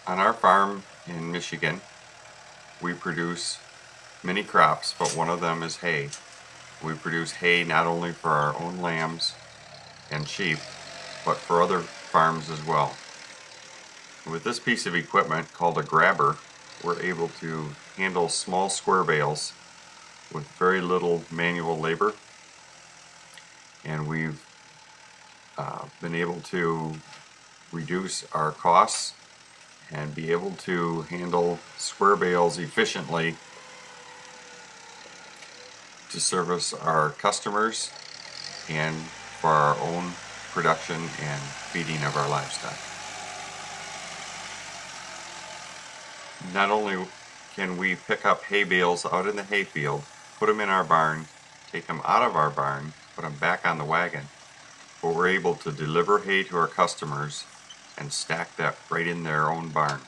On our farm in Michigan, we produce many crops, but one of them is hay. We produce hay not only for our own lambs and sheep, but for other farms as well. With this piece of equipment called a grabber, we're able to handle small square bales with very little manual labor, and we've been able to reduce our costs and be able to handle square bales efficiently to service our customers and for our own production and feeding of our livestock. Not only can we pick up hay bales out in the hayfield, put them in our barn, take them out of our barn, put them back on the wagon, but we're able to deliver hay to our customers and stack that right in their own barn.